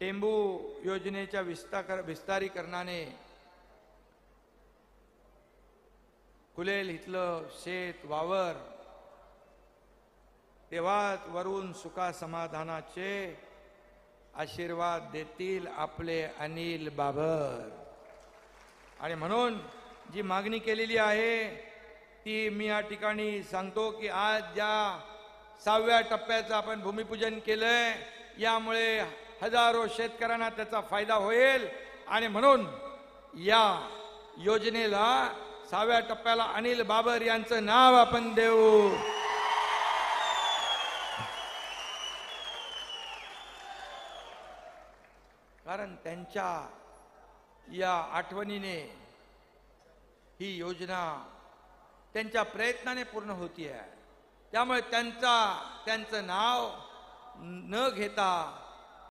टेंबू योजनेच्या विस्तारीकरणाने खुलेल इथलं शेत वावर, तेव्हाच वरून सुखा समाधानाचे आशीर्वाद देतील आपले अनिल बाबर। आणि म्हणून जी मागणी केलेली आहे ती मी या ठिकाणी सांगतो की आज ज्या 6व्या टप्प्याचं आपण भूमिपूजन केलंय, यामुळे हजारो शेतकऱ्यांना त्याचा फायदा होईल। आणि म्हणून या योजनेला 6व्या टप्प्याला अनिल बाबर यांचं नाव आपण देऊ। कारण त्यांच्या या आठवणीने ही योजना त्यांच्या प्रयत्नाने पूर्ण होती आहे। त्यामुळे त्यांचं नाव न घेता